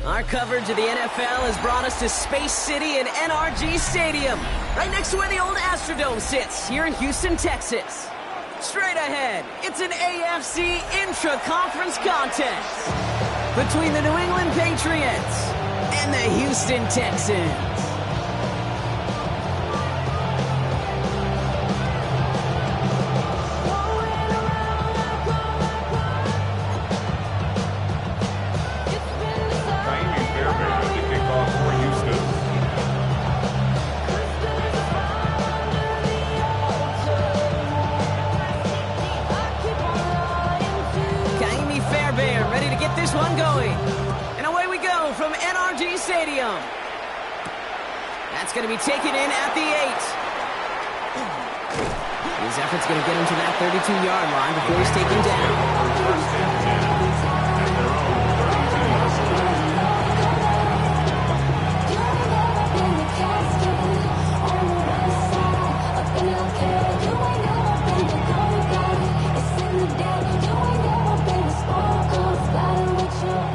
Our coverage of the NFL has brought us to Space City and NRG Stadium, right next to where the old Astrodome sits, here in Houston, Texas. Straight ahead, it's an AFC intra-conference contest between the New England Patriots and the Houston Texans. This one going. And away we go from NRG Stadium. That's going to be taken in at the 8. His effort's going to get him to that 32-yard line before he's taken down.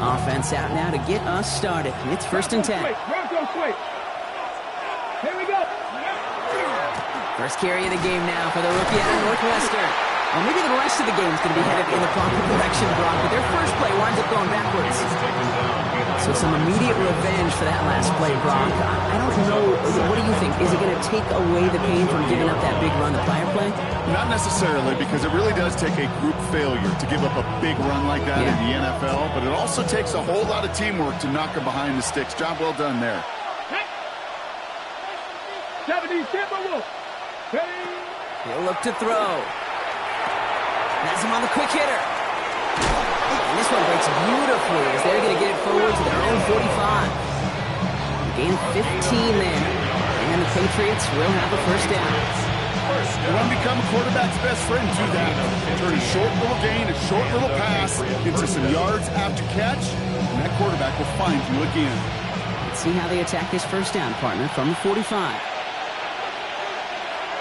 Offense out now to get us started. It's 1st and 10. Here we go. First carry of the game now for the rookie out of Northwestern. Well, maybe the rest of the game is going to be headed in the proper direction, Brock, but their first play winds up going backwards. So some immediate revenge for that last play, Brock. I don't know. What do you think? Is it going to take away the pain from giving up that big run the prior play? Not necessarily, because it really does take a group failure to give up a big run like that in the NFL, but it also takes a whole lot of teamwork to knock him behind the sticks. Job well done there. 70, He'll look to throw. That's him on the quick hitter. And this one breaks beautifully as they're going to get it forward to their own 45. Gain 15 there. And the Patriots will have a first down. You want to become a quarterback's best friend, do that. Turn a short little gain, a short little pass into some yards after catch, and that quarterback will find you again. Let's see how they attack this first down, partner, from the 45.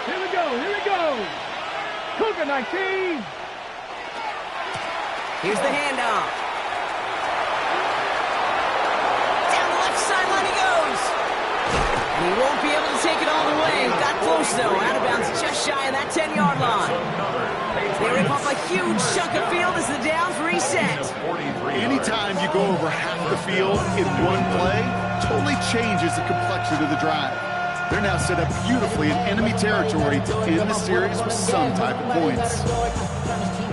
Here we go. Cougar 19. Here's the handoff. Down the left sideline he goes. And he won't be able to take it all the way. Got close, though. Out of bounds just shy of that 10-yard line. They rip off a huge chunk of field as the downs reset. Anytime you go over half the field in one play, totally changes the complexion of the drive. They're now set up beautifully in enemy territory to end the series with some type of points.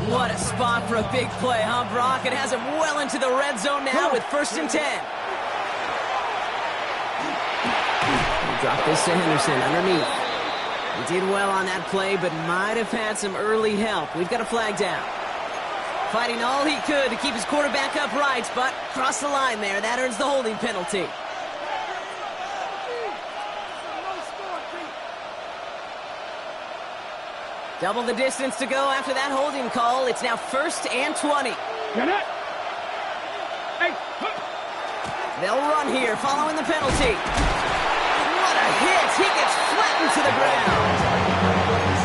What a spot for a big play, huh, Brock? It has him well into the red zone now with 1st and 10. He'll drop this to Henderson underneath. He did well on that play, but might have had some early help. We've got a flag down. Fighting all he could to keep his quarterback upright, but crossed the line there. That earns the holding penalty. Double the distance to go after that holding call. It's now 1st and 20. They'll run here following the penalty. What a hit. He gets flattened to the ground.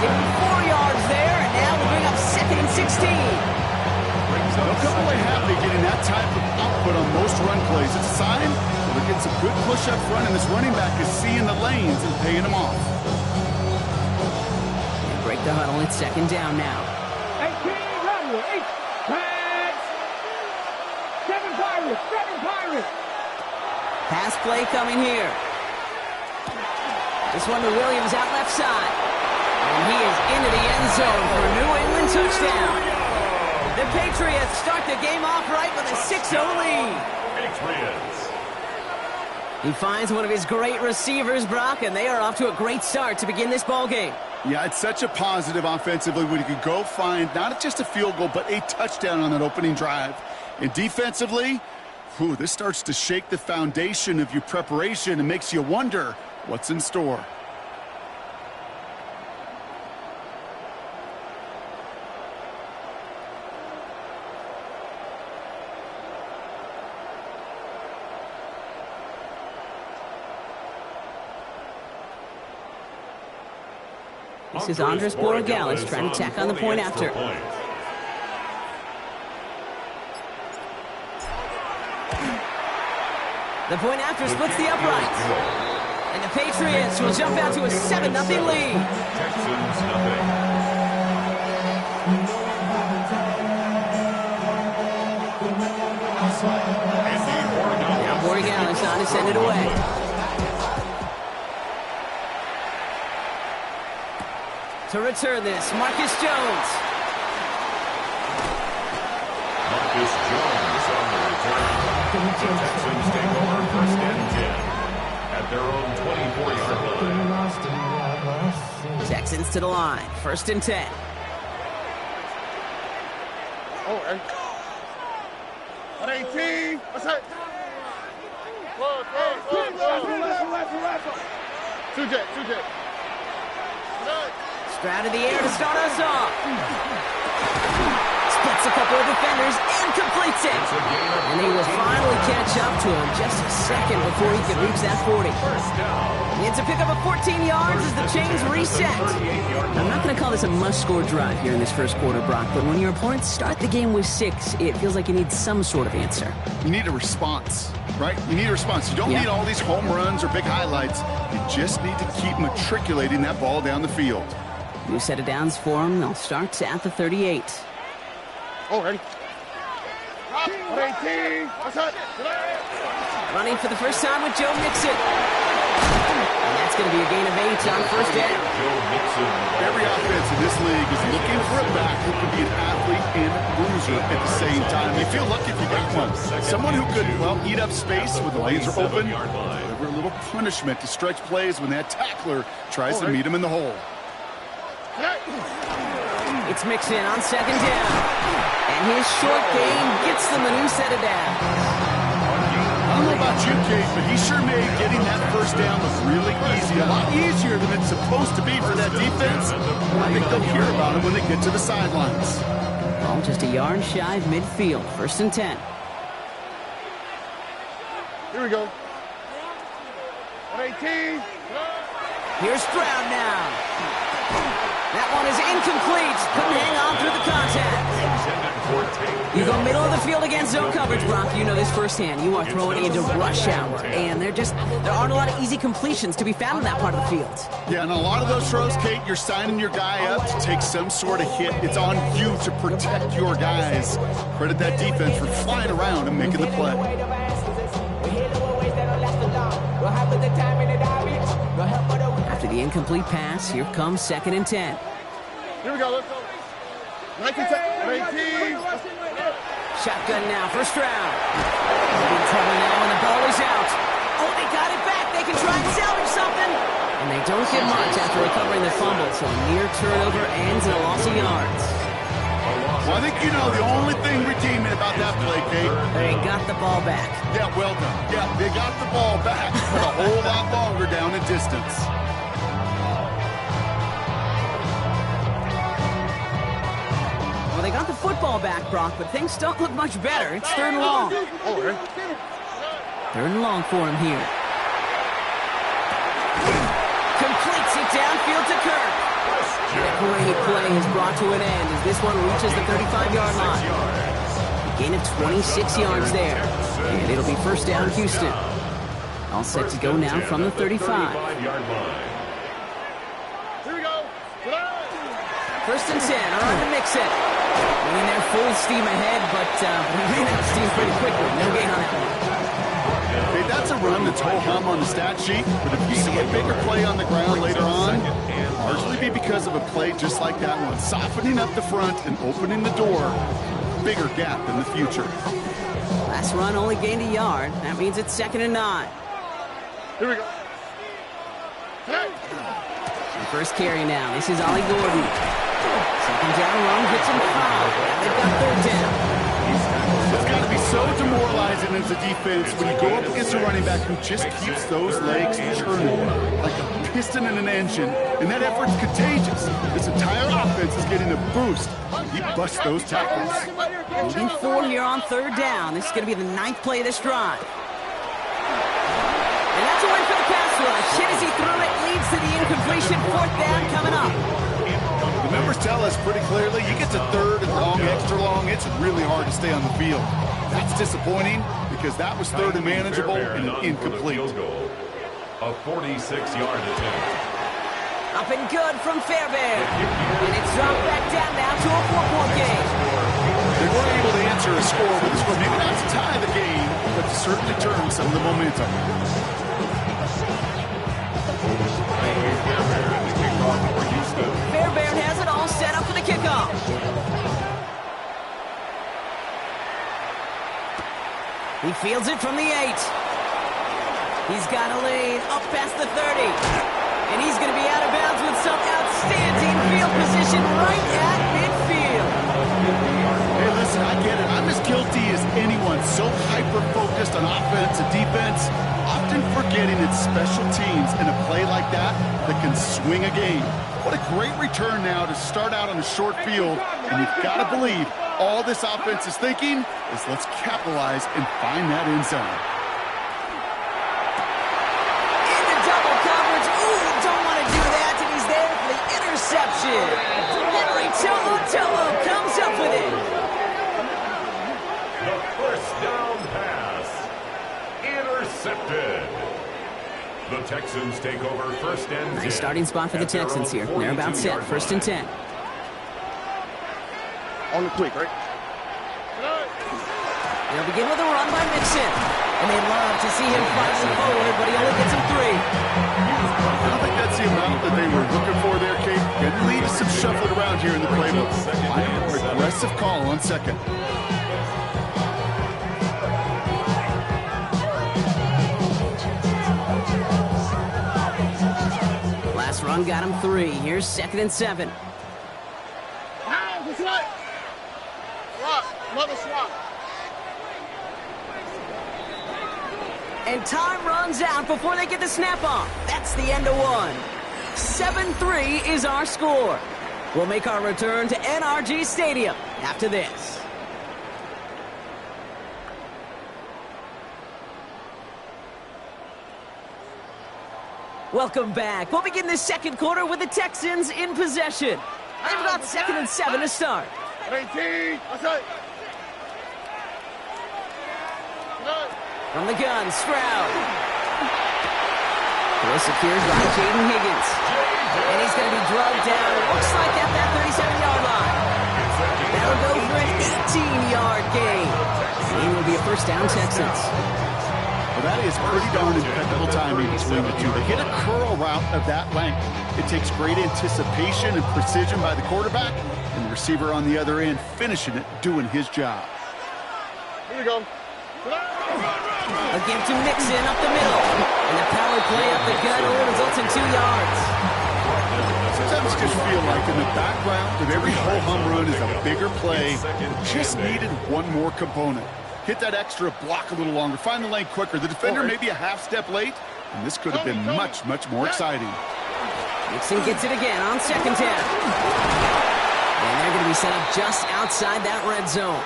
Give him 4 yards there, and now we'll bring up 2nd and 16. They'll come away happy getting that type of output on most run plays. It's a sign that they're getting some good push up front, and this running back is seeing the lanes and paying them off. Break the huddle. It's 2nd down now. 18, run, 8, pass. 7 Pirates. Pass play coming here. This one to Williams out left side. And he is into the end zone for a New England touchdown. The Patriots start the game off right with a 6-0 lead. Patriots. He finds one of his great receivers, Brock, and they are off to a great start to begin this ball game. Yeah, it's such a positive offensively when you can go find not just a field goal, but a touchdown on that opening drive. And defensively, this starts to shake the foundation of your preparation and makes you wonder what's in store. This is Andres Borregales trying to tack on the point after. The point after splits the uprights. And the Patriots will jump out to a 7-0 lead. Texans nothing. Now Borgales on to send it away. To return this, Marcus Jones. Marcus Jones on the return. The Texans take over 1st and 10 at their own 24-yard line. Texans to the line, 1st and 10. Oh, 18. What's that? Two jet. Stroud in the air to start us off. Splits a couple of defenders and completes it. And he will finally catch up to him just a second before he could reach that 40. It's a pickup of 14 yards as the chains reset. I'm not going to call this a must-score drive here in this first quarter, Brock, but when your opponents start the game with 6, it feels like you need some sort of answer. You need a response, right? You need a response. You don't need all these home runs or big highlights. You just need to keep matriculating that ball down the field. New set of downs for him. They'll start at the 38. Oh, ready. 18. What's that? Running for the first time with Joe Mixon. And that's going to be a gain of 8 on 1st down. Every offense in this league is looking for a back who can be an athlete and bruiser at the same time. You feel lucky if you got one. Someone who could, well, eat up space when the lanes are open. Deliver a little punishment to stretch plays when that tackler tries to meet him in the hole. It's Mixon on 2nd down. And his short game gets them a new set of downs. I don't know about you, Kate, but he sure made getting that 1st down look really easy. A lot easier than it's supposed to be for that defense. I think they'll hear about it when they get to the sidelines. Ball just a yard shy of midfield. 1st and 10. Here we go. 18. Here's Stroud now. That one is incomplete. Couldn't hang on through the contact. You go middle of the field against zone coverage, Brock. You know this firsthand. You are throwing into rush hour. And there aren't a lot of easy completions to be found in that part of the field. Yeah, and a lot of those throws, Kate, you're signing your guy up to take some sort of hit. It's on you to protect your guys. Credit that defense for flying around and making the play. After the incomplete pass, here comes 2nd and 10. Here we go. Let's go. 19. Shotgun now for Stroud. In trouble now, and the ball is out. Oh, they got it back. They can try and salvage something. And they don't get much after recovering the fumble, so a near turnover ends in a loss of yards. Well, I think you know the only thing redeeming about that play, Kate. They got the ball back. Yeah, well done. Yeah, they got the ball back, but a whole lot longer down in distance. Well, they got the football back, Brock, but things don't look much better. It's 3rd and long. 3rd and long for him here. Completes it downfield to Kirk. A great play is brought to an end as this one reaches the 35-yard line. A gain of 26 yards there. And it'll be 1st down Houston. All set to go now from the 35. Here we go. 1st and 10, on to Mixon. Running there full steam ahead, but ran out of steam pretty quickly. No gain on that one. Hey, that's a run that's ho-hum on the stat sheet, but if you see a bigger play on the ground later on, largely be because of a play just like that one. Softening up the front and opening the door. Bigger gap in the future. Last run only gained a yard. That means it's 2nd and 9. Here we go. First carry now. This is Ollie Gordon. 2nd down run gets him fouled. They've got 3rd down. It's got to be so demoralizing as a defense when you go up against a running back who just keeps those legs churning like a piston in an engine, and that effort's contagious. This entire offense is getting a boost. He busts those tackles. Moving forward here on 3rd down. This is going to be the 9th play of this drive. And that's a win for the pass rush. Hit as he threw it, leads to the incompletion. 4th down coming up. The numbers tell us pretty clearly, you get to 3rd and long, extra long, it's really hard to stay on the field. That's disappointing because that was third and manageable and an incomplete. A 46-yard attempt. Up and good from Fairbairn. And it's dropped back down now to a 4-point game. They weren't able to answer a score with a score. Maybe not to tie the game, but to certainly turn some of the momentum. Fairbairn has it all set up for the kickoff. He fields it from the 8. He's got a lead up past the 30. And he's going to be out of bounds with some outstanding field position right at midfield. Hey, listen, I get it. I'm as guilty as anyone. So hyper-focused on offense and defense, often forgetting it's special teams in a play like that can swing a game. What a great return now to start out on a short field. And you've got to believe all this offense is thinking is let's capitalize and find that end zone. Interception. Henry To'o comes up with it. The first down pass. Intercepted. The Texans take over first and 10. Nice starting spot for the Texans here. They're about set. First and 10. On the quick, right? They'll begin with a run by Mixon. And they'd love to see him fighting forward, but he only gets him 3. I don't think that's the amount that they were looking for there, Kate. Can lead some shuffling around here in the playbook. Find a more aggressive call on second. Last run got him 3. Here's second and 7. Now, that's right. Swap. Another swap. And time runs out before they get the snap off. That's the end of one. 7-3 is our score. We'll make our return to NRG Stadium after this. Welcome back. We'll begin this second quarter with the Texans in possession. They've got second and 7 to start. 18. That's right. From the gun, Stroud. Well secured by Jaden Higgins. And he's going to be drugged down. It looks like at that 37-yard line. That'll go for an 18-yard gain. It will be a first down, Texans. Well, that is pretty darn impeccable timing between the two. They hit a curl route of that length. It takes great anticipation and precision by the quarterback, and the receiver on the other end finishing it, doing his job. Here we go. A give to Mixon up the middle. And the power play up the gut only results in 2 yards. Sometimes just feel like in the background of every whole home run is a bigger play. Just needed one more component. Hit that extra block a little longer. Find the lane quicker. The defender maybe a half step late. And this could have been much, much more exciting. Mixon gets it again on second down. And they're going to be set up just outside that red zone.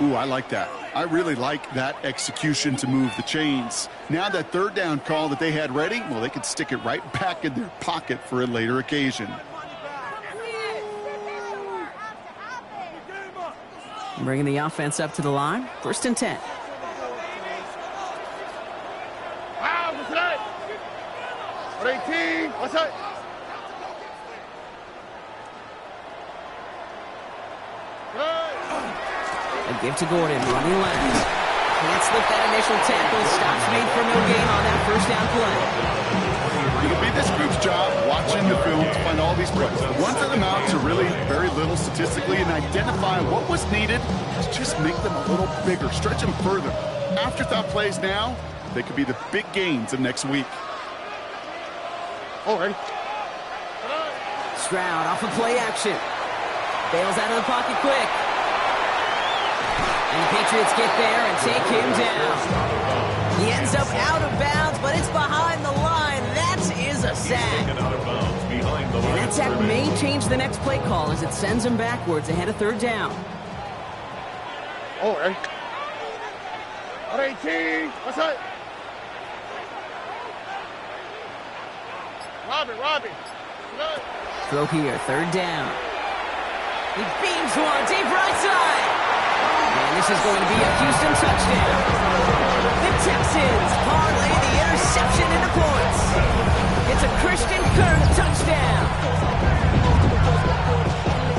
Ooh, I like that. I really like that execution to move the chains. Now that third down call that they had ready, well, they could stick it right back in their pocket for a later occasion. Bringing the offense up to the line. First and 10. Wow, that's right. 18. That's right. A give to Gordon, running left. Can't slip that initial tackle. Stops made for no gain on that first down play. It'll be this group's job watching the film to find all these plays. The ones that amount to really very little statistically and identify what was needed to just make them a little bigger, stretch them further. Afterthought plays now, they could be the big gains of next week. All right. Stroud off of play action. Bails out of the pocket quick. And the Patriots get there and take him down. He ends up out of bounds, but it's behind the line. That is a sack. And that sack may change the next play call as it sends him backwards ahead of third down. All right. 18. That's right. Robbie. Throw here, third down. He beams one, deep right side. And And this is going to be a Houston touchdown. The Texans parlay the interception into points. It's a Christian Kirk touchdown.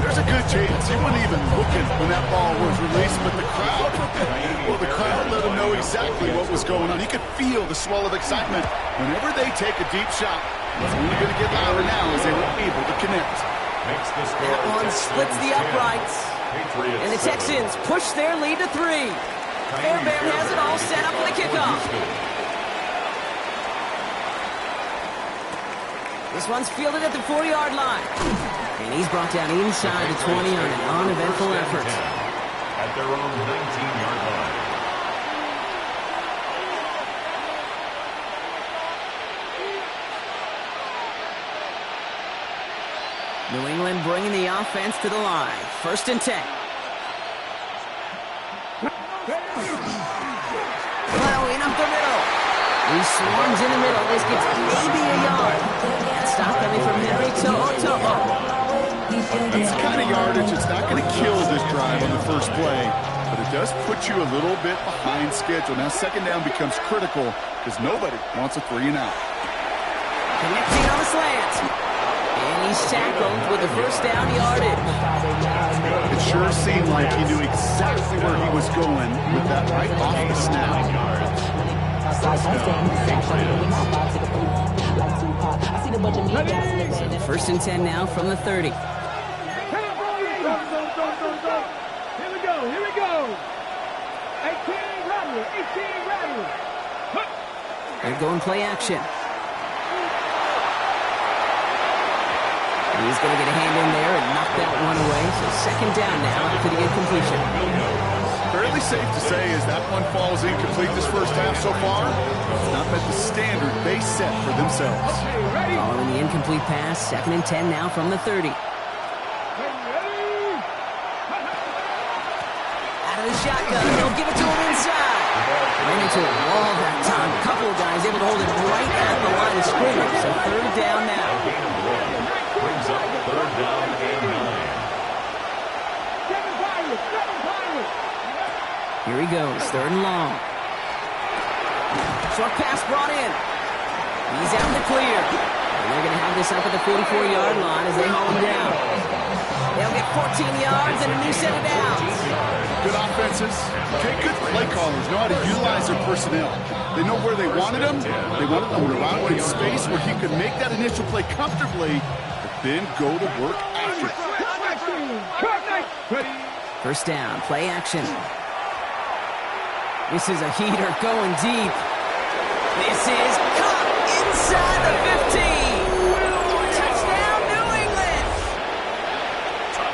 There's a good chance he wasn't even looking when that ball was released, but the crowd, well, the crowd let him know exactly what was going on. He could feel the swell of excitement. Whenever they take a deep shot, it's only going to get louder now as they were able to connect. That one splits the uprights. And the Texans push their lead to 3. Fairbairn has it all set up for the kickoff. This one's fielded at the 4-yard line. And he's brought down inside the 20 on an uneventful effort. At their own 19-yard line. New England bringing the offense to the line. 1st and 10. Plowing up the middle. He swarms in the middle. This gets maybe a yard. And stop coming from Henry to Oto'o. That's the kind of yardage that's not going to kill this drive on the first play, but it does put you a little bit behind schedule. Now 2nd down becomes critical because nobody wants a 3-and-out. Connecting on the slant. And he's tackled with the 1st down yardage. It sure seemed like he knew exactly where he was going with that right off the snap. 1st and 10 now from the 30. Here we go. 18 Rattler. They're going play action. He's going to get a hand in there and knock that one away. So 2nd down now after the incompletion. Fairly safe to say as that one falls incomplete this first half so far, it's not met the standard they set for themselves. Following the incomplete pass, 2nd and 10 now from the 30. Out of the shotgun, they'll give it to him inside. Ran into a wall that time. A couple of guys able to hold it right at the line of scrimmage. So 3rd down now. Brings up 3rd down and 9. Here he goes, 3rd and long. Short pass brought in. He's out in the clear. And they're going to have this up at the 44-yard line as they haul him down. They'll get 14 yards and a new set of downs. Good offenses. Okay, good play callers know how to utilize their personnel. They know where they wanted them. They wanted them to allow in space where he could make that initial play comfortably, but then go to work after it. 1st down, play action. This is a heater going deep. This is caught inside the 15. Touchdown, New England.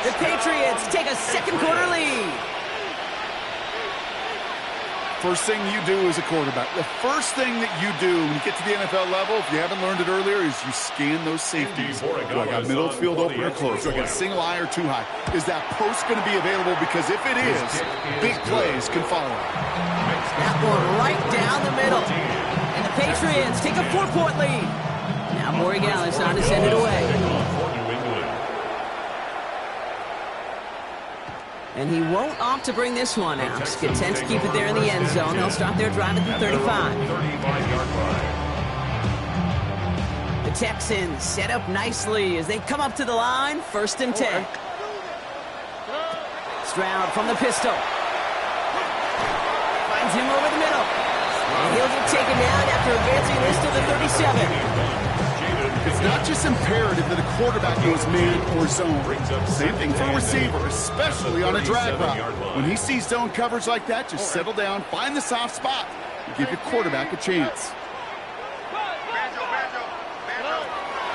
The Patriots take a 2nd quarter lead. First thing you do as a quarterback, the first thing that you do when you get to the NFL level, if you haven't learned it earlier, is you scan those safeties. Do I got middle field open or close? Do I got a single high or too high? Is that post going to be available? Because if it is, big plays can follow. That one right down the middle. And the Patriots take a 4-point lead. Now Borregales on to send it away. And he won't opt to bring this one out. Just content to keep it there in the end zone. They'll start their drive at the 35. The Texans set up nicely as they come up to the line. 1st and 10. Stroud from the pistol. Finds him over the middle. And he'll get taken down after advancing this to the 37. It's not just imperative that a quarterback goes man or zone. Same thing for a receiver, especially on a drag route. When he sees zone coverage like that, just settle down, find the soft spot, and give your quarterback a chance.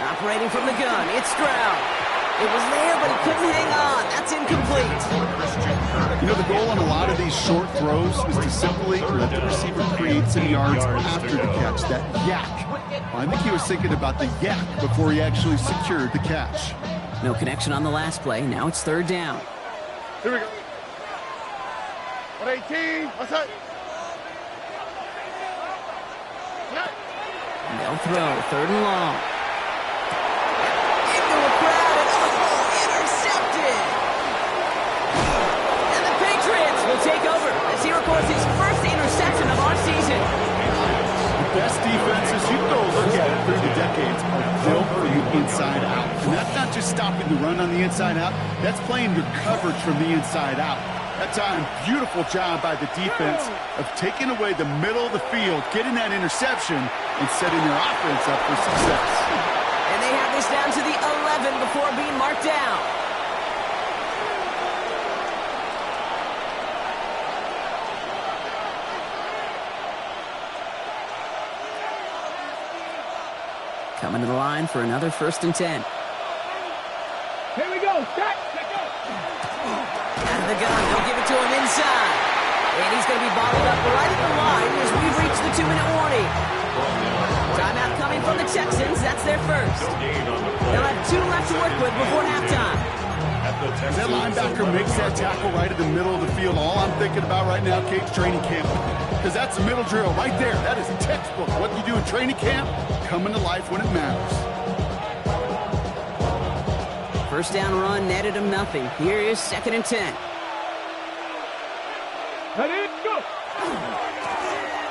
Operating from the gun, it's Stroud. It was there, but he couldn't hang on. That's incomplete. You know, the goal on a lot of these short throws is to simply let the receiver create some yards after the catch, that yak. Well, I think he was thinking about the yak before he actually secured the catch. No connection on the last play. Now it's 3rd down. Here we go. 118. Outside. And they'll throw 3rd and long. Into a crowd and intercepted. And the Patriots will take over as he records his first interception of our season. The best defenses, you go look at it through the decades, are built for the inside out. And that's not just stopping the run on the inside out, that's playing your coverage from the inside out. That time, beautiful job by the defense of taking away the middle of the field, getting that interception, and setting their offense up for success. And they have this down to the 11 before being marked down. Coming to the line for another 1st and 10. Here we go. Start. Out of the gun, they'll give it to him inside. And he's going to be bottled up right at the line as we reach the 2-minute warning. Timeout coming from the Texans. That's their first. They'll have 2 left to work with before halftime. As that linebacker makes that tackle right in the middle of the field, all I'm thinking about right now, Kate's training camp. Because that's the middle drill right there. That is textbook. What you do in training camp, coming to life when it matters. First down run netted him nothing. Here is 2nd and 10. Ready, go.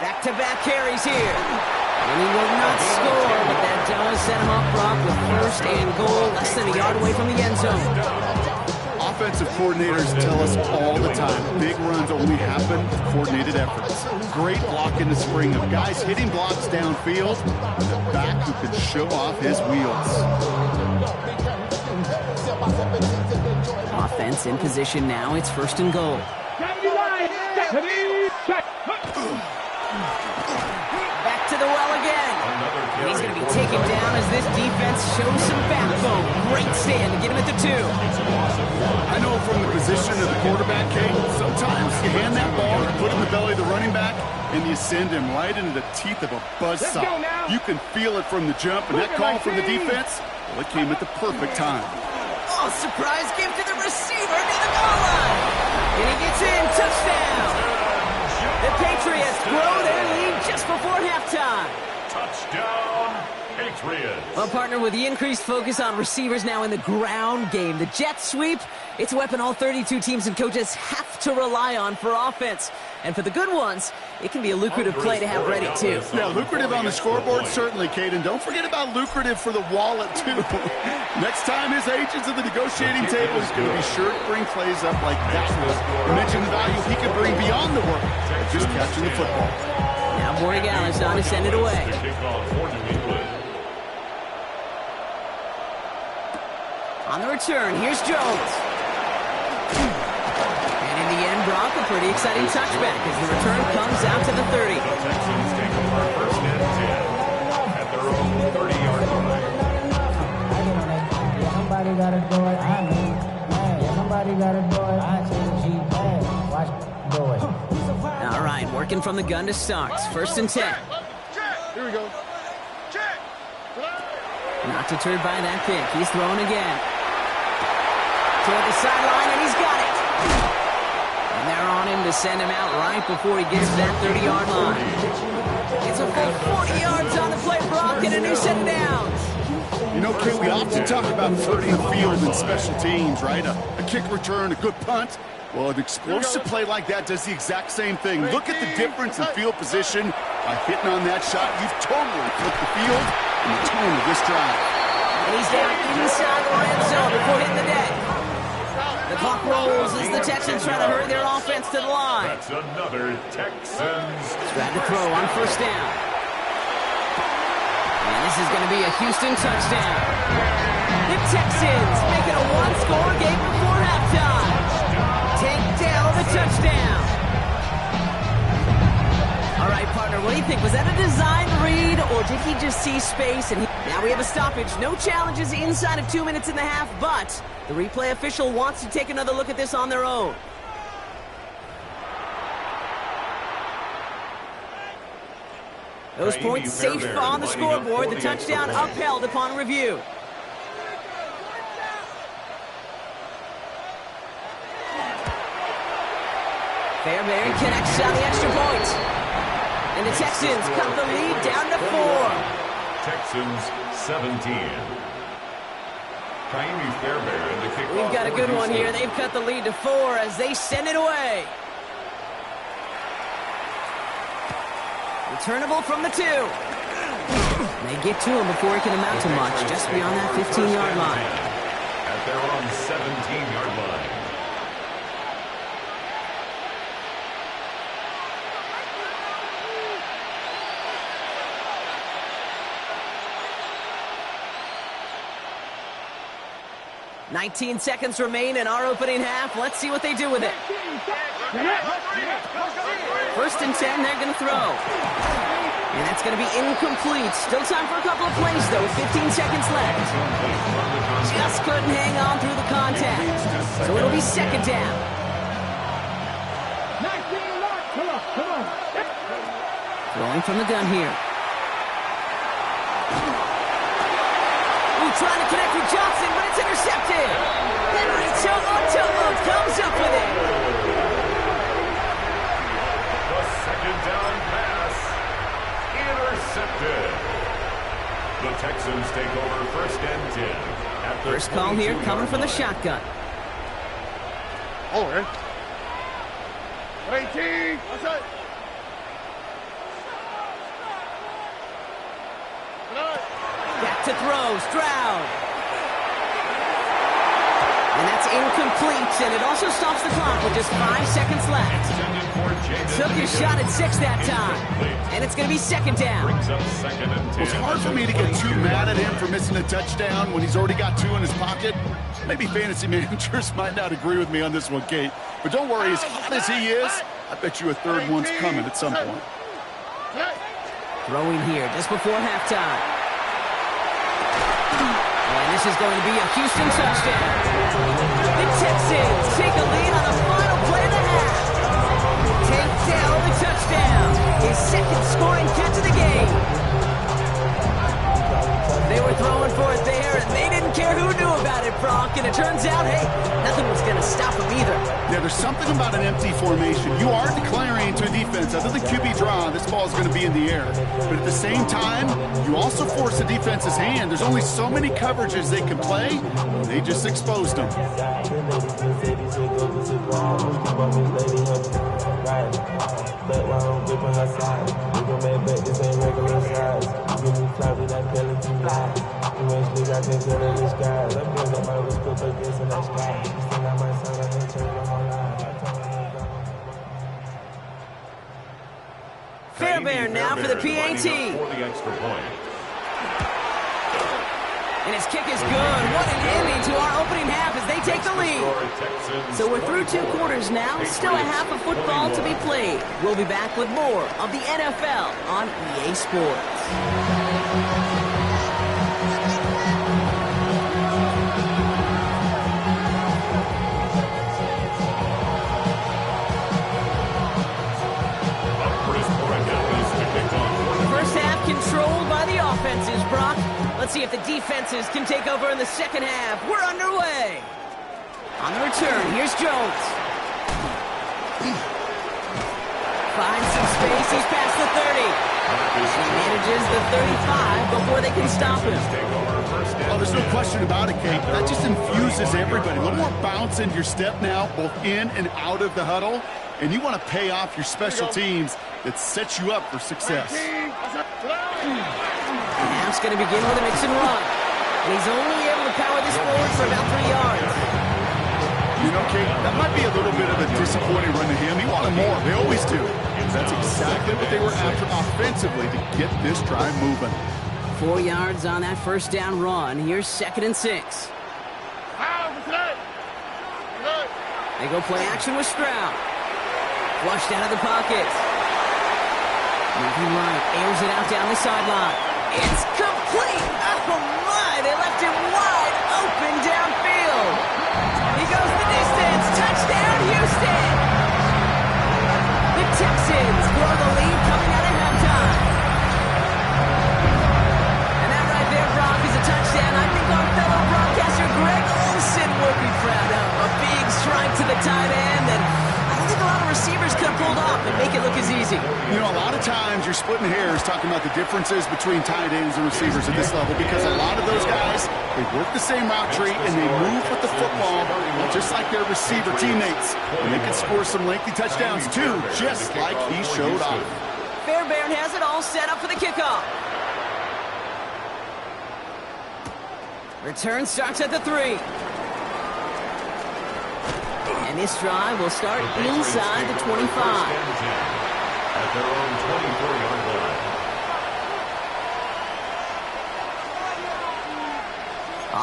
Back-to-back carries here. And he will not score, but that does set him up, Brock, with 1st and goal, less than a yard away from the end zone. Offensive coordinators tell us all the time, big runs only happen with coordinated efforts. Great block in the spring of guys hitting blocks downfield with a back who can show off his wheels. Offense in position now. It's 1st and goal. Back to the well again. And he's going to be taken down as this defense shows some backbone. Great stand to get him at the 2. I know from the position of the quarterback, Kate, sometimes you hand that ball, you put it in the belly of the running back, and you send him right into the teeth of a buzzsaw. You can feel it from the jump, and that call from the defense, well, it came at the perfect time. Oh, surprise give to the receiver near the goal line. And he gets in. Touchdown. The Patriots grow their lead just before halftime. Touchdown, Patriots. Well, partner, with the increased focus on receivers now in the ground game, the jet sweep, it's a weapon all 32 teams and coaches have to rely on for offense. And for the good ones, it can be a lucrative play to have ready, too. Yeah, lucrative on the scoreboard, certainly, Kate. And don't forget about lucrative for the wallet, too. Next time his agents at the negotiating table is going to be sure to bring plays up like that. You mentioned the value he could bring beyond the work of just catching the football. Now Borregales on to send it away. On the return, here's Jones. And in the end, Brock, a pretty exciting touchback as the return comes out to the 30. The Texans take over 1st and 10 at their own 30-yard line. Somebody gotta do it. I mean, somebody gotta do it. I say watch do it. All right, working from the gun to start. 1st and 10. Here we go. Not deterred by that kick. He's throwing again. Toward the sideline, and he's got it. And they're on him to send him out right before he gets to that 30-yard line. It's a full 40 yards on the play, Brock, and a new set of downs. You know, Kate, we often talk about fertile field and special teams, right? A kick return, a good punt. Well, an explosive play like that does the exact same thing. Look at the difference in field position. By hitting on that shot, you've totally flipped the field and the tone of this drive. And he's down inside the red zone before hitting the deck. The clock rolls as the Texans try to hurry their offense to the line. That's another Texans. Grab the throw on 1st down. And this is going to be a Houston touchdown. The Texans make it a one-score game before halftime. Take down the touchdown. All right, partner, what do you think? Was that a design read, or did he just see space? And now we have a stoppage. No challenges inside of 2 minutes and a half, but the replay official wants to take another look at this on their own. Those points safe on the scoreboard. The touchdown upheld upon review. Fairbairn connects on the extra point. And the Texans cut the lead down to 4. Texans 17. We've got a good one here. They've cut the lead to 4 as they send it away. Returnable from the 2. They get to him before he can amount to much, just beyond that 15-yard line. At their own 17-yard line. "19 seconds remain in our opening half. Let's see what they do with it. 1st and 10, they're going to throw. And that's going to be incomplete. Still time for a couple of plays, though, with 15 seconds left. Just couldn't hang on through the contact. So it'll be 2nd down. 19 yards. Come on. Throwing from the gun here. Ooh, trying to connect with Johnson, but it's intercepted. Henry comes up with it. The 2nd down pass. Intercepted. The Texans take over 1st and 10. At the First call here coming from the shotgun. Oh, man. 18. What's up? Back to throw, Stroud. And that's incomplete, and it also stops the clock with just 5 seconds left. Took his shot at 6 that time, and it's going to be 2nd down. Brings up 2nd and 10. Well, it's hard for me to get too mad at him for missing a touchdown when he's already got 2 in his pocket. Maybe fantasy managers might not agree with me on this one, Kate. But don't worry, as hot as he is, I bet you a 3rd one's coming at some point. Throwing here just before halftime. And this is going to be a Houston touchdown. The Texans take a lead on the final play of the half. Take down the touchdown. His 2nd scoring catch of the game. They were throwing for it there, and they didn't care who knew about it, Bronk. And it turns out, hey, nothing was going to stop him either. Yeah, there's something about an empty formation. You are declaring to a defense, out of the QB draw, this ball is going to be in the air. But at the same time, you also force the defense's hand. There's only so many coverages they can play. They just exposed them. Fairbairn now for the PAT. For the extra point. And his kick is good. What an ending to our opening half as they take the lead. So we're through 2 quarters now. Still a half of football to be played. We'll be back with more of the NFL on EA Sports. Controlled by the offenses, Brock. Let's see if the defenses can take over in the 2nd half. We're underway. On the return, here's Jones. Finds some space. He's past the 30. He manages the 35 before they can stop him. Oh, there's no question about it, Kate. That just infuses everybody. A little more bounce in your step now, both in and out of the huddle. And you want to pay off your special teams that sets you up for success. The half's going to begin with a mix and run. And he's only able to power this forward for about 3 yards. You know, Kate, that might be a little bit of a disappointing run to him. He wanted more. They always do. That's exactly what they were after offensively to get this drive moving. 4 yards on that 1st down run. Here's 2nd and 6. They go play action with Stroud. Flushed out of the pocket. Moving right, airs it out down the sideline. It's complete! Oh my, they left him wide open downfield. He goes the distance. Touchdown, Houston! The Texans blow the lead coming out of halftime. And that right there, Brock, is a touchdown. I think our fellow broadcaster Greg Olsen would be proud of. A big strike to the tight end, and I don't think a lot of receivers could have pulled off and make it look as easy. You know, a lot of times you're splitting hairs talking about the differences between tight ends and receivers at this level because a lot of those guys, they work the same route tree and they move with the football just like their receiver teammates. And they can score some lengthy touchdowns too, just like he showed off. Fairbairn has it all set up for the kickoff. Return starts at the 3. And this drive will start inside the 25. At their own 24-yard line.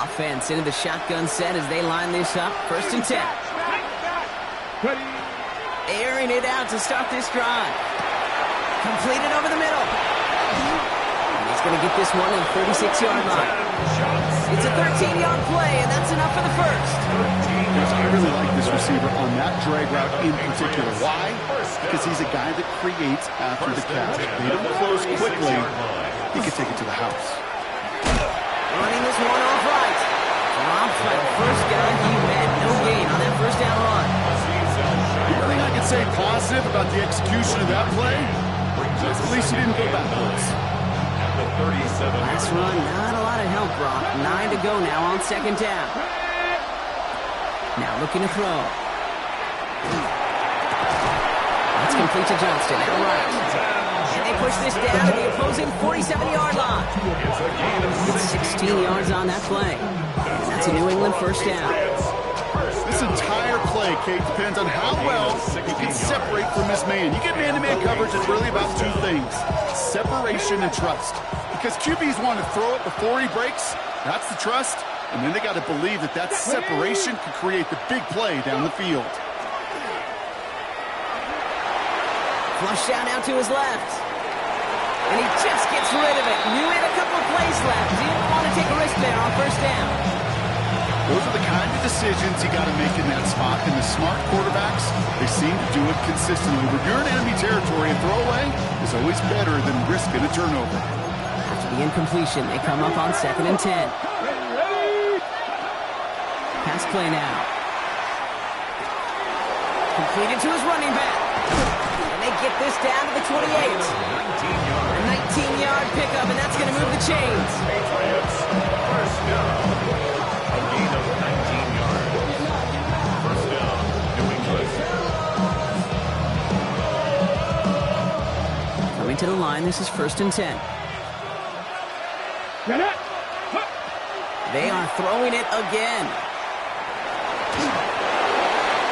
Offense into the shotgun set as they line this up. 1st and 10. Airing it out to start this drive. Completed over the middle. And he's going to get this one at the 36-yard line. It's a 13-yard play, and that's enough for the first. I really like this receiver on that drag route in particular. Why? Because he's a guy that creates after the catch. They don't close quickly. He can take it to the house. Running this one off right. Dropped by the first guy he met. No gain on that first down run. The only thing I can say positive about the execution of that play is at least he didn't go backwards. Last run, not a lot of help, Brock. 9 to go now on 2nd down. Now looking to throw. That's complete to Johnston. All right. And they push this down to the opposing 47-yard line. It's 16 yards on that play. That's a New England first down. This entire play, Kate, depends on how well you can separate from this man. You get man-to-man coverage, it's really about 2 things. Separation and trust. Because QBs want to throw it before he breaks. That's the trust. And then they got to believe that that separation could create the big play down the field. Flush down now to his left. And he just gets rid of it. Knew he had a couple of plays left. Didn't want to take a risk there on 1st down. Those are the kind of decisions you got to make in that spot. And the smart quarterbacks, they seem to do it consistently. When you're in enemy territory, a throwaway is always better than risking a turnover. After the incompletion, they come up on 2nd and 10. Pass play now. Completed to his running back. And they get this down to the 28. A 19-yard pickup, and that's going to move the chains. Patriots, first down. A gain of 19 yards. First down, New England. Coming to the line, this is 1st and 10. They are throwing it again.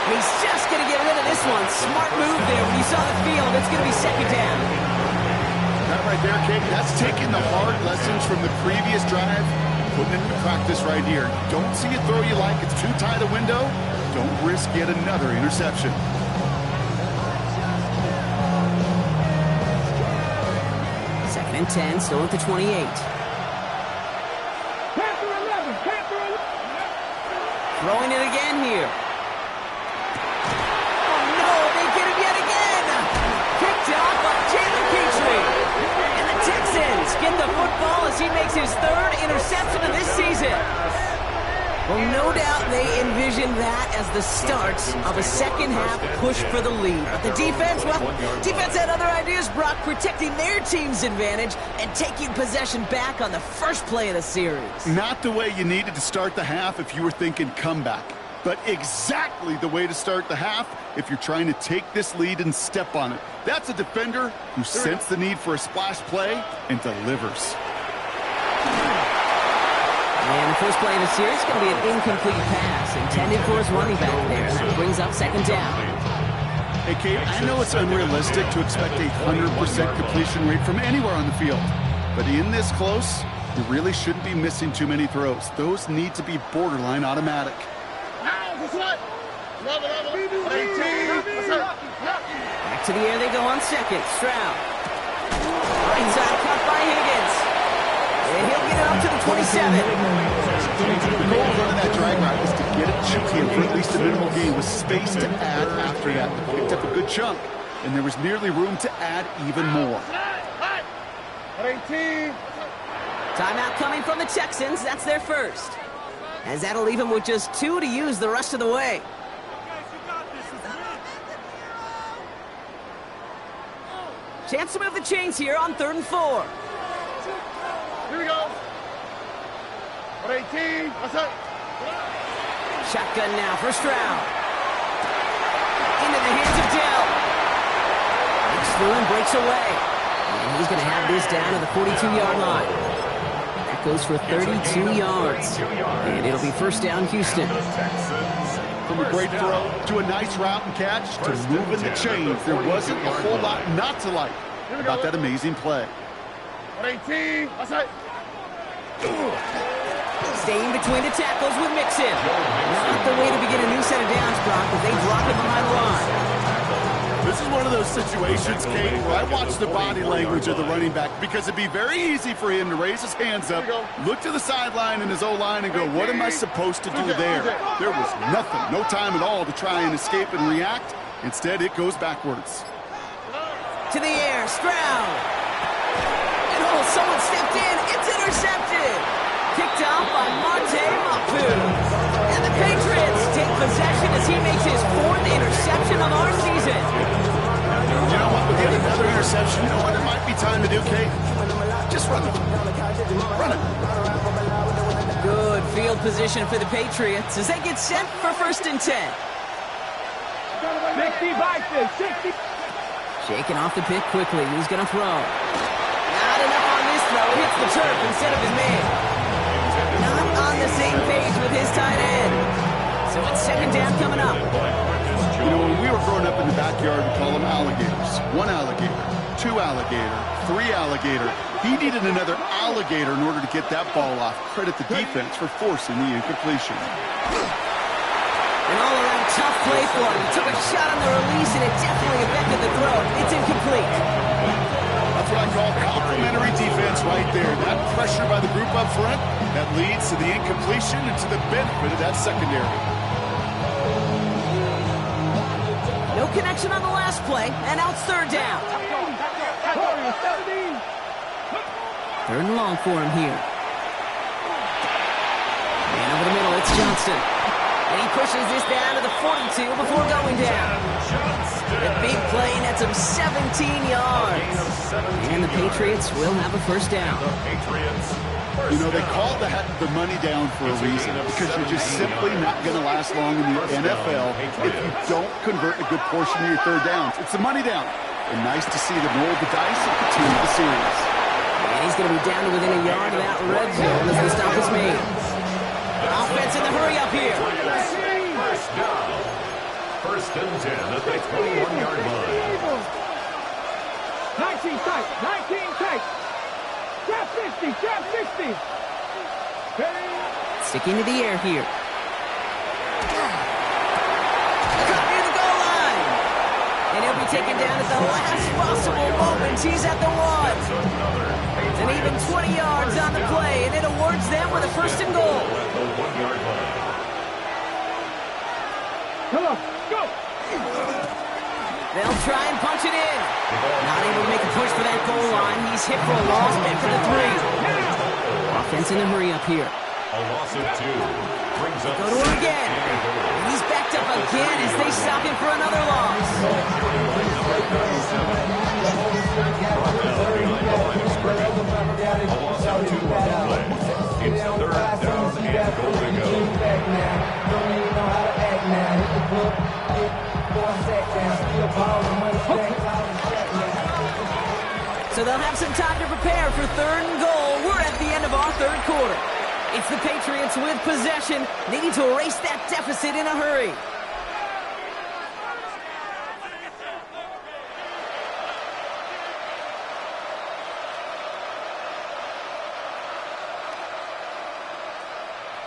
He's just going to get rid of this one. Smart move there. When you saw the field, it's going to be 2nd down. That right there, Kate, that's taking the hard lessons from the previous drive, putting it into practice right here. Don't see a throw you like. It's too tight a window. Don't risk yet another interception. Second and 10, still at the 28. Throwing it again here. Oh, no, they get him yet again. Picked off by Jalen Petrie. And the Texans get the football as he makes his 3rd interception of this season. Well, no doubt they envisioned that as the start of a second-half push for the lead. But the defense, well, defense had other ideas, Brock, protecting their team's advantage and taking possession back on the first play of the series. Not the way you needed to start the half if you were thinking comeback, but exactly the way to start the half if you're trying to take this lead and step on it. That's a defender who sensed the need for a splash play and delivers. And the first play of the series is going to be an incomplete pass intended for his running back there. That brings up 2nd down. Hey, Kate, I know it's unrealistic to expect a 100% completion rate from anywhere on the field. But in this close, you really shouldn't be missing too many throws. Those need to be borderline automatic. Back to the air they go on 2nd. Stroud. Right side caught by Higgins. And he'll get it up to the 27. The goal of running that drag route was to get it chunky and for at least a minimal gain with space to add after that. They picked up a good chunk, and there was nearly room to add even more. Timeout coming from the Texans. That's their first. As that'll leave them with just 2 to use the rest of the way. Chance to move the chains here on 3rd and 4. Here we go. 18. What's up? Shotgun now for Stroud. Into the hands of Dell. Breaks through and breaks away. is down to the 42-yard line. That goes for 32 yards. And it'll be first down, Houston. From a great throw to a nice route and catch to moving the chains, there wasn't a whole lot not to like about that amazing play. 18, outside. Staying between the tackles with Mixon. Not the way to begin a new set of downs, Brock, as they drop it behind the line. This is one of those situations, Kate, where I watch the body language of the running back because it'd be very easy for him to raise his hands up, look to the sideline in his O-line and go, what am I supposed to do there? There was nothing, no time at all to try and escape and react. Instead, it goes backwards. To the air, Stroud. And oh, someone stepped in. It's intercepted. Picked off by Monte Mapu. And the Patriots take possession as he makes his 4th interception of our season. You know what? We'll get another interception. You know what? It might be time to do, Kate. Just run it. Run it. Good field position for the Patriots as they get set for 1st and 10. 60 Vikings, 60. Shaking off the pick quickly. He's going to throw. Not enough on this throw. It hits the turf instead of his man. Not on the same page with his tight end. So it's 2nd down coming up. You know, when we were growing up in the backyard, we call them alligators. 1 alligator, 2 alligator, 3 alligator. He needed another alligator in order to get that ball off. Credit the defense for forcing the incompletion. An all-around tough play for him. He took a shot on the release, and it definitely affected the throw. It's incomplete. That's what I call complimentary defense right there. That pressure by the group up front, that leads to the incompletion and to the benefit of that secondary. No connection on the last play, and now it's 3rd down. 3rd and long for him here. And over the middle, it's Johnston. And he pushes this down to the 42 before going down. The big play nets him 17 yards. And the Patriots will have a 1st down. You know, they call that the money down for a reason, because you're just simply not going to last long in the NFL if you don't convert a good portion of your 3rd downs. It's the money down. And nice to see them roll the dice and continue the series. And he's going to be down to within a yard of that red zone as the stop is made. Offense in the hurry up here. 1st down. 1st and 10 at the 21-yard line. 19 tight, 19 tight. Trap 50, trap 50. Sticking to the air here. Cut near the goal line. And he'll be taken down at the last possible moment. He's at the 1. And even 20 yards on the play, and it awards them with a 1st and goal. Come on, go. They'll try and punch it in. Not able to make a push for that goal line. He's hit for a loss, back for the 3. Offense in the hurry up here. A loss of 2. Brings up Go to him again. And he's backed up again as they stop him for another loss. It's 3rd down and goal to go. So they'll have some time to prepare for 3rd and goal. We're at the end of our 3rd quarter. It's the Patriots with possession, needing to erase that deficit in a hurry.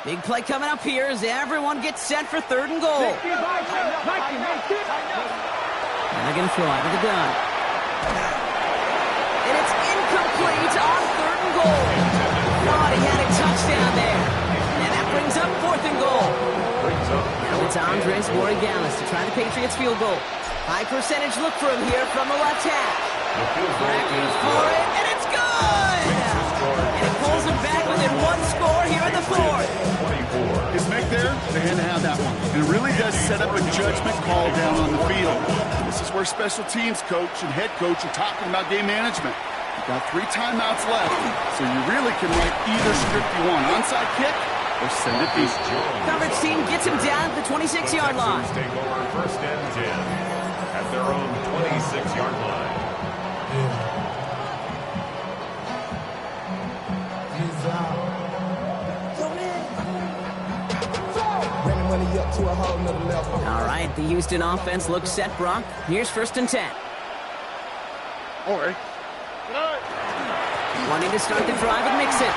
Big play coming up here as everyone gets set for 3rd and goal. And they're going to throw out of the gun. And it's incomplete on 3rd and goal. Thought he had a touchdown there. And that brings up 4th and goal. Now it's Andres Borregales to try the Patriots field goal. High percentage look for him here from the left hash. Cracking for it, and it's good! And it pulls him back within 1 score here in the 4th. Is Mick there? They had to have that one. And it really does set up a judgment call down on the field. This is where special teams coach and head coach are talking about game management. You've got 3 timeouts left, so you really can write either script you want. Onside kick or send it deep. Coverage team gets him down at the 26-yard line. Take over 1st and 10 at their own 26-yard line. All right, the Houston offense looks set, Brock. Here's 1st and 10. All right. Wanting to start the drive and mix it.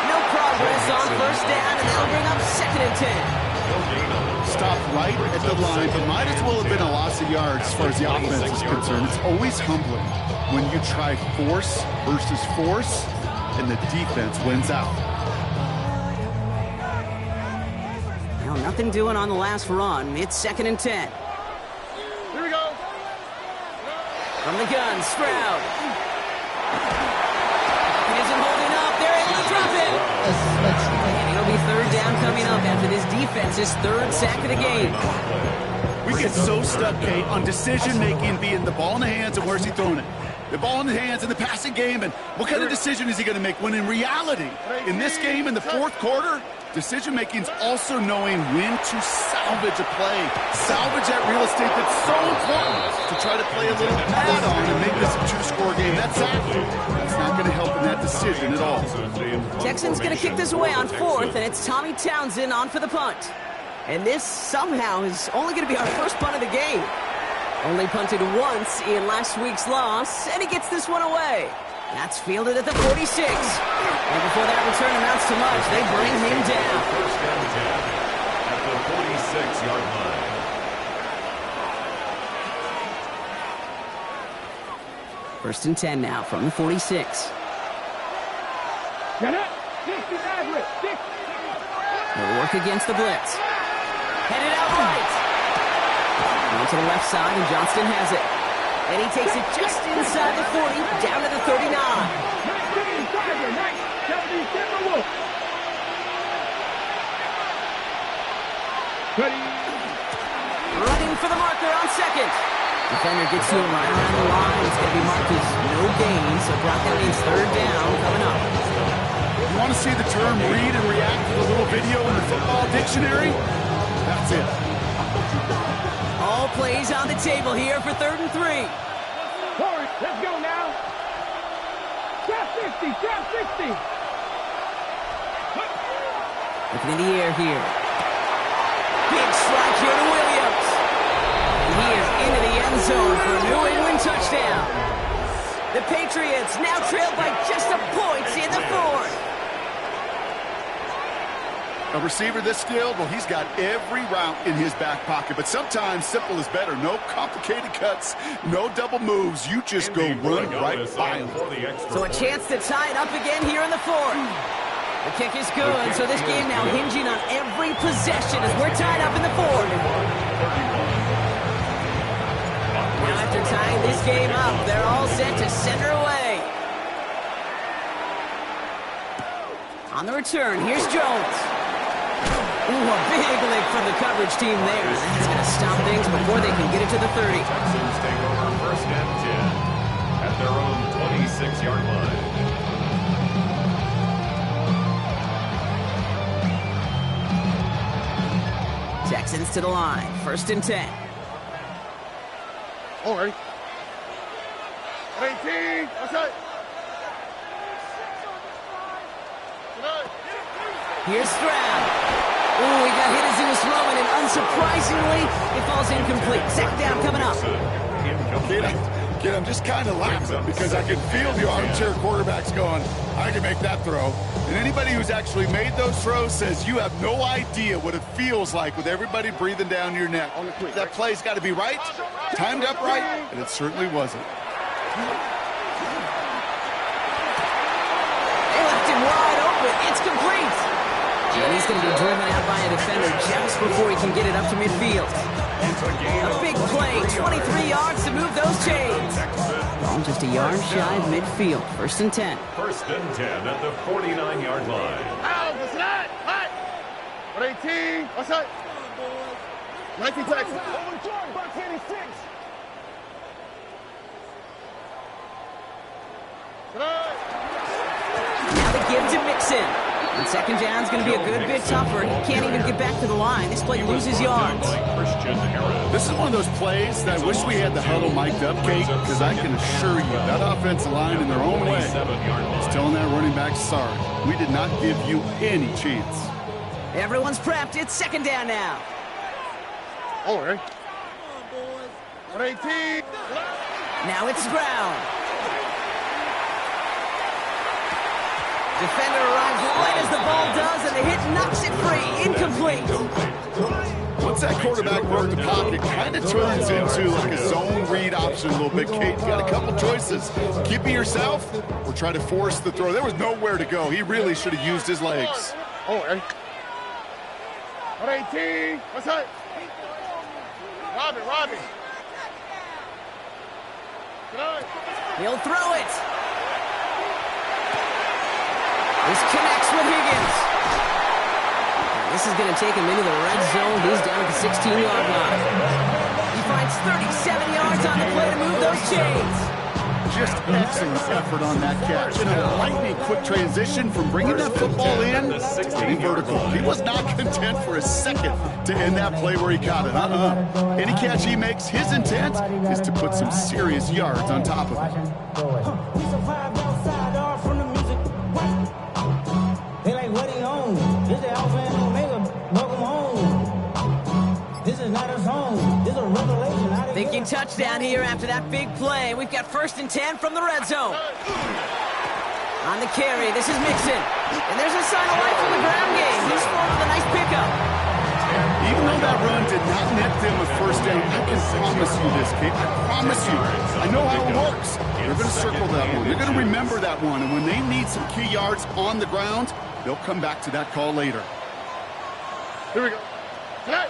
No progress on 1st down, and that'll bring up 2nd and 10. Stopped right at the line, but might as well have been a loss of yards as far as the offense is concerned. It's always humbling when you try force versus force, and the defense wins out. Well, nothing doing on the last run. It's 2nd and 10. Here we go. From the gun, Stroud. He isn't holding up. They're able to drop it. And it'll be 3rd down coming up after this defense's 3rd sack of the game. We get so stuck, Kate, on decision-making being the ball in the hands and where's he throwing it. The ball in the hands in the passing game, and what kind of decision is he going to make? When in reality, in this game, in the 4th quarter, decision-making is also knowing when to salvage a play. Salvage that real estate that's so important to try to play a little add-on and make this a 2-score game. That's it's not going to help in that decision at all. Texans going to kick this away on 4th, and it's Tommy Townsend on for the punt. And this somehow is only going to be our first punt of the game. Only punted once in last week's loss, and he gets this one away. That's fielded at the 46. And before that return amounts to much, they bring him down. 1st and 10 at the 46-yard line. First and 10 now from the 46. Get it. 60 Madrid. 60. They'll work against the blitz. Headed out right. Going to the left side, and Johnston has it. And he takes it just inside the 40, down to the 39. 19 Tiger. 77 Wolf. Ready. Running for the marker on 2nd. Defender gets to him right around the line. It's going to be marked as no gain, so Brock, that means 3rd down coming up. You want to see the term read and react to the little video in the football dictionary? That's it. All plays on the table here for 3rd and 3. Forward. Let's go now. Trap 50. Trap 60. Looking in the air here. Big strike here to Williams. He is into the end zone for a New England touchdown. The Patriots now trailed by just a point in the 4th. A receiver this skilled, well, he's got every route in his back pocket, but sometimes simple is better. No complicated cuts, no double moves. You just go run right by him. So a chance to tie it up again here in the 4th. The kick is good, so this game now hinging on every possession as we're tied up in the 4th. Now after tying this game up, they're all set to center away. On the return, here's Jones. Ooh, a big lick from the coverage team there. That's going to stop things before they can get it to the 30. Texans take over 1st and 10 at their own 26-yard line. Texans to the line. 1st and 10. All right. 18. Outside. Here's Stroud. Ooh, he got hit as he was throwing, and unsurprisingly, it falls incomplete. Sack down coming up. Kid, I'm just kind of laughing because I can feel the armchair quarterbacks going, I can make that throw. And anybody who's actually made those throws says you have no idea what it feels like with everybody breathing down your neck. That play's got to be right, timed up right, and it certainly wasn't. They left him wide open. It's complete. And he's going to be driven out by a defender just before he can get it up to midfield. A big play, 23 yards to move those chains. Ball just a yard shy of midfield. 1st and 10. 1st and 10 at the 49-yard line. Out. What's that? Hot. 18. What's that? 19 Texas. Buck 86. Now the give to Mixon. And 2nd down's going to be a good bit tougher. He can't even get back to the line. This play loses yards. This is one of those plays that I wish we had the huddle mic'd up, Kate, because I can assure you that offensive line in their own way is telling that running back, sorry, we did not give you any chance. Everyone's prepped. It's second down now. Oh, right. 118. Now it's Brown. Defender arrives right as the ball does, and the hit knocks it free. Incomplete. Once that quarterback broke the pocket, kind of turns into like a zone read option a little bit. Kate, you got a couple choices. Keep it yourself or try to force the throw. There was nowhere to go. He really should have used his legs. Oh, right. 118. What's that? Robbie. He'll throw it. This connects with Higgins. This is going to take him into the red zone. He's down at the 16-yard line. He finds 37 yards on the play to move those chains. Just excellent effort on that catch. And a lightning quick transition from bringing that football in to getting vertical. He was not content for a second to end that play where he caught it. Any catch he makes, his intent is to put some serious yards on top of it. We survived outside, all from the music. They like, what he on? This is Alpha and Omega. Welcome home. This is not a song. This is a revelation. Thinking touchdown here after that big play. We've got 1st and 10 from the red zone. On the carry, this is Mixon. And there's a sign of life from the ground game. He's scored with a nice pickup. Even though that run did not net them a first down, I can promise you this, Kate. I promise you. I know how it works. They're going to circle that one. They're going to remember that one. And when they need some key yards on the ground, they'll come back to that call later. Here we go. Hey.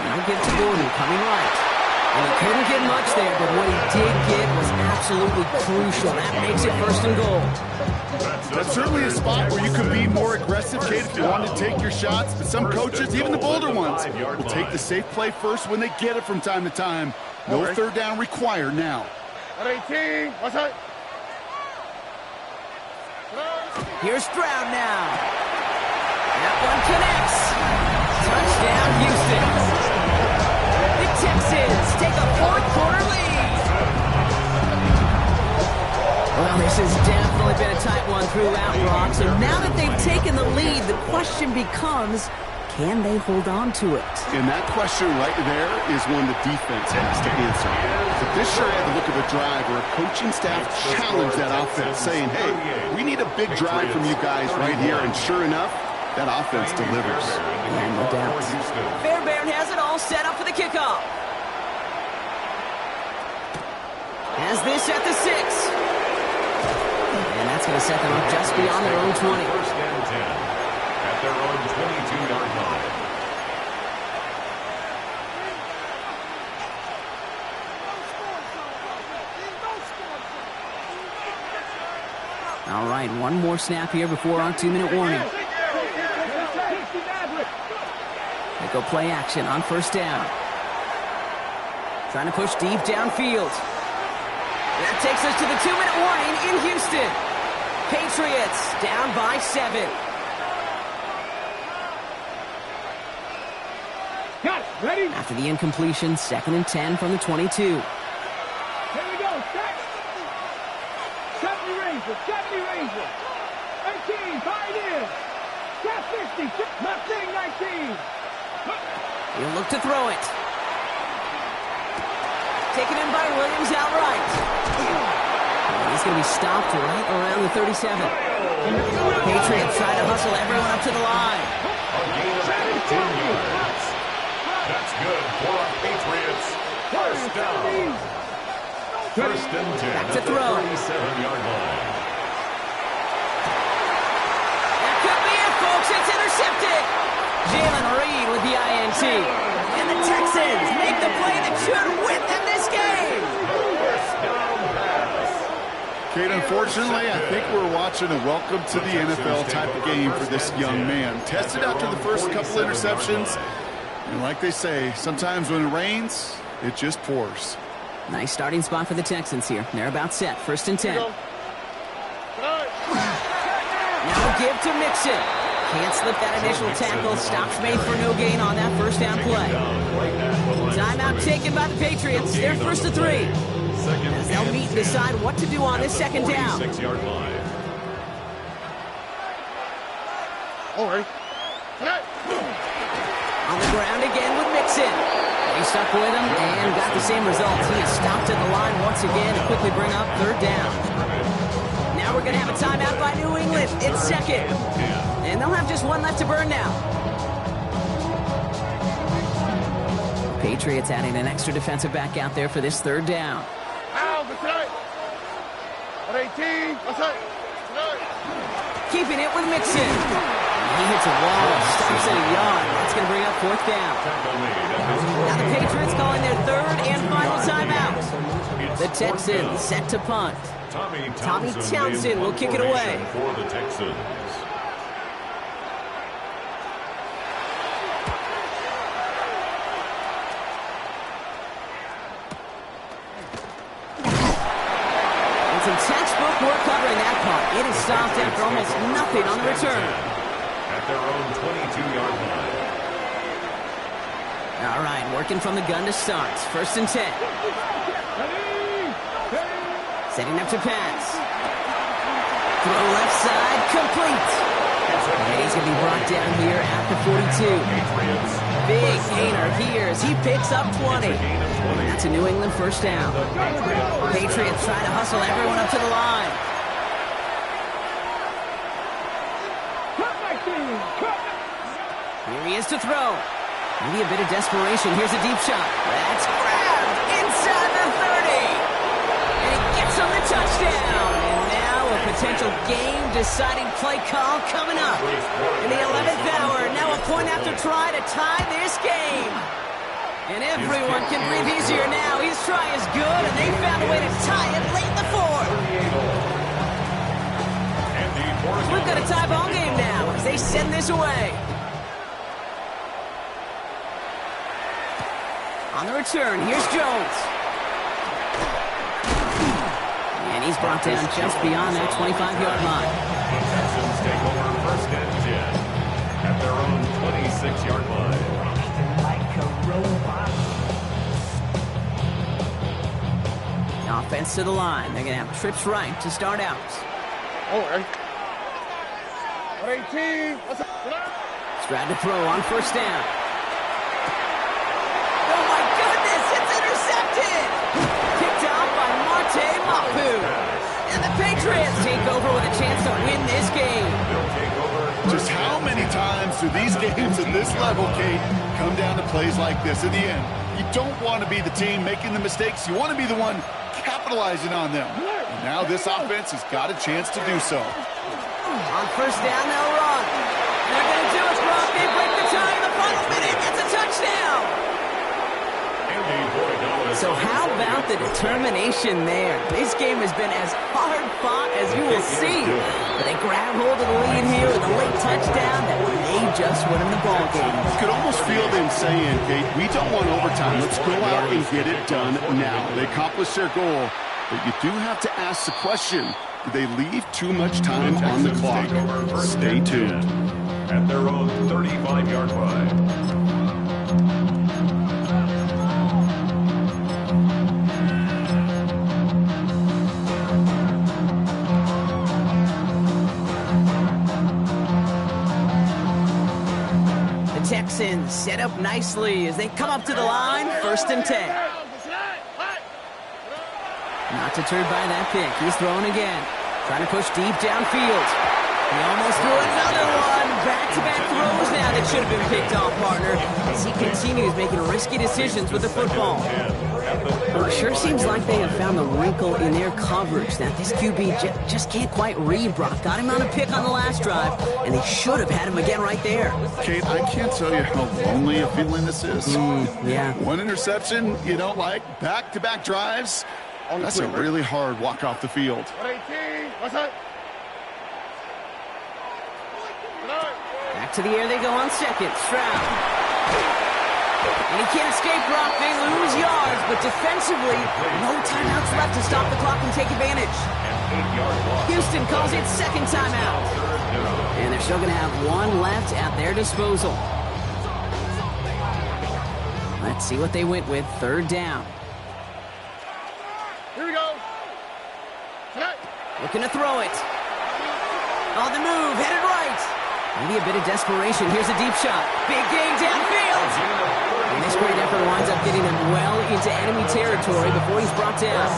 Now give to Gordon, coming right. And he couldn't get much there, but what he did get was absolutely crucial. That makes it 1st and goal. That's certainly a spot where you can be more aggressive, Kate, if you want to take your shots. But some coaches, even the bolder ones, will take the safe play first when they get it from time to time. No third down required now. 118. What's that? Here's Stroud now. That one connects. Touchdown, Houston. The Texans take a 4th-quarter lead. Well, this has definitely been a tight one throughout, Brock. So now that they've taken the lead, the question becomes, can they hold on to it? And that question right there is one the defense has to answer. But this sure had the look of a drive where a coaching staff challenged that offense, saying, hey, we need a big drive from you guys right here. And sure enough, that offense delivers. Yeah, no doubt. Fairbairn has it all set up for the kickoff. Has this at the 6. And that's going to set them up just beyond their own 20. 1st and 10 at their own 22-yard line. All right, one more snap here before our 2-minute warning. They go play action on 1st down. Trying to push deep downfield. That takes us to the 2-minute warning in Houston. Patriots down by 7. Got it. Ready? After the incompletion, 2nd and 10 from the 22. Here we go. Set. 70 Ranger. 70 Ranger. 18. Pioneer. Cat 50. Mustang 19. He'll look to throw it. Taken in by Williams outright. He's going to be stopped right around the 37. Patriots trying to hustle everyone up to the line. A gain of 15 yards. That's good for our Patriots. 1st down. 1st and 10 Back to at the throw. 37-yard line. That could be it, folks. It's intercepted. Jalen Reed with the INT. And the Texans make the play that should win them this game. Kate, unfortunately, I think we're watching a welcome to the NFL type of game for this young man. Tested after the first couple interceptions. And like they say, sometimes when it rains, it just pours. Nice starting spot for the Texans here. They're about set. 1st and 10. Now give to Mixon. Can't slip that initial tackle. Stops made for no gain on that 1st down play. Timeout taken by the Patriots. They're 1st to 3. As they'll meet and decide what to do on this 2nd down. 46-yard line. All right. Tonight. On the ground again with Mixon. He stuck with him and got the same results. He is stopped at the line once again to quickly bring up third down. Now we're going to have a timeout by New England. It's second. And they'll have just one left to burn now. Patriots adding an extra defensive back out there for this third down. Ow, good tonight. 18. What's up? Tonight. Keeping it with Mixon. He hits a wall, stops at a yard. That's going to bring up fourth down. Now the Patriots calling their third and final timeout. The Texans set to punt. Tommy Townsend will kick it away. For the Texans. And some textbook work covering that punt. It is stopped after almost nothing on the return. At their own 22-yard line. All right, working from the gun to start. First and 10. Setting up to pass. Throw left side, complete. And he's going to be brought down here at the 42. Big gainer here as he picks up 20. That's a New England first down. Patriots trying to hustle everyone up to the line. Here he is to throw. Maybe a bit of desperation. Here's a deep shot. That's grabbed inside the 30. And he gets him the touchdown. And now a potential game-deciding play call coming up. In the 11th hour, now a point after try to tie this game. And everyone can breathe easier now. His try is good, and they found a way to tie it late in the fourth. So we've got a tie ball game now as they send this away. On the return, here's Jones. And he's brought down just beyond that 25-yard line. The Texans take over first and 10 at their own 26-yard line. Offense to the line. They're going to have trips right to start out. All right. 18. What's up? Strad to throw on first down. Oh my goodness, it's intercepted! Kicked out by Marte Mapu. And the Patriots take over with a chance to win this game. Just how many times do these games at this level, Kate, come down to plays like this? In the end, you don't want to be the team making the mistakes. You want to be the one capitalizing on them. And now this offense has got a chance to do so. On first down, they'll run. And they're going to do it, Brock. They break the tie in the final minute. It's a touchdown. So how about the determination there? This game has been as hard fought as you will see. But they grab hold of the lead here with a late touchdown that may just win them the ball game. You could almost feel them saying, Kate, we don't want overtime. Let's go out and get it done now. They accomplished their goal, but you do have to ask the question, do they leave too much time on the clock? Stay tuned. At their own 35-yard line. Texans set up nicely as they come up to the line, first and 10. Not deterred by that pick. He's throwing again. Trying to push deep downfield. He almost threw another one. Back-to-back throws now that should have been picked off, partner, as he continues making risky decisions with the football. Well, it sure seems like they have found the wrinkle in their coverage that this QB just can't quite read. Brock got him on a pick on the last drive, and they should have had him again right there. Kate, I can't tell you how lonely a feeling this is. Yeah. One interception you don't like, back-to-back drives. That's a really hard walk off the field. 18. What's up? Back to the air they go on second. Stroud. And he can't escape, Brock. They lose yards, but defensively, no timeouts left to stop the clock and take advantage. Houston calls it second timeout. And they're still going to have one left at their disposal. Let's see what they went with. Third down. Here we go. Tonight. Looking to throw it. On the move, headed right. Maybe a bit of desperation. Here's a deep shot. Big gain downfield. And this great effort winds up getting him well into enemy territory before he's brought down.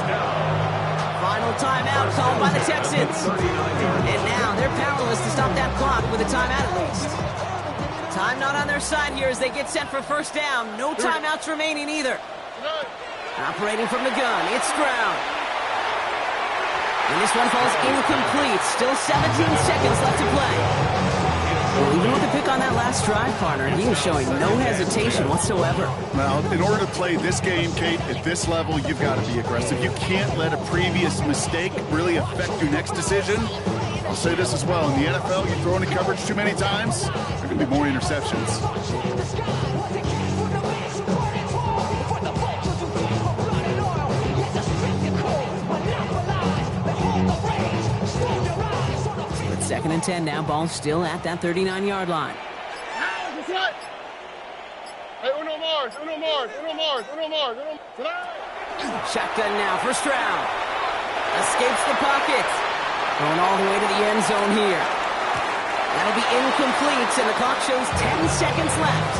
Final timeout called by the Texans. And now they're powerless to stop that clock with a timeout at least. Time not on their side here as they get set for first down. No timeouts remaining either. Operating from the gun, it's Stroud. And this one falls incomplete. Still 17 seconds left to play. Well, even with the pick on that last drive, partner, he was showing no hesitation whatsoever. Well, in order to play this game, Kate, at this level, you've got to be aggressive. You can't let a previous mistake really affect your next decision. I'll say this as well. In the NFL, you throw into coverage too many times, there are going to be more interceptions. Second and 10 now. Ball still at that 39-yard line. Shotgun now for Stroud. Escapes the pocket. Going all the way to the end zone here. That'll be incomplete, and the clock shows 10 seconds left.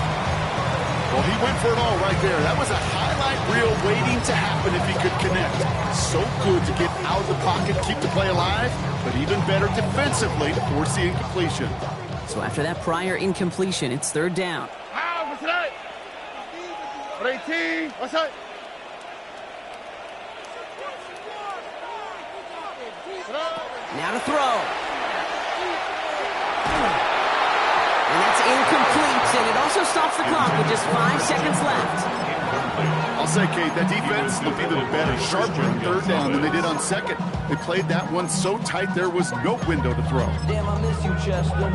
Well, he went for it all right there. That was a highlight reel waiting to happen if he could connect. So good to get out of the pocket, keep the play alive, but even better defensively to force the incompletion. So after that prior incompletion, it's third down. Now to throw. And that's incomplete, and it also stops the clock with just 5 seconds left. I'll say, Kate, that defense looked even better, sharper on third down than they did on second. They played that one so tight there was no window to throw. Damn, I miss you, Chester.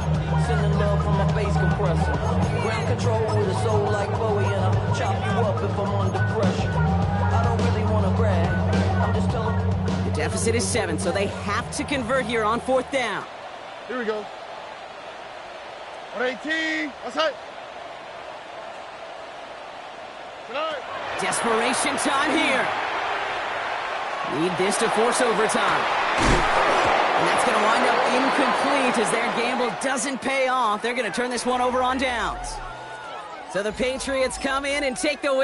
Sending love from my bass compressor. Ground control with a soul like Bowie, and I'll chop you up if I'm under pressure. I don't really want to brag. I'm just telling. The deficit is 7, so they have to convert here on fourth down. Here we go. 118. Outside. Desperation time here. Need this to force overtime. And that's going to wind up incomplete as their gamble doesn't pay off. They're going to turn this one over on downs. So the Patriots come in and take the win.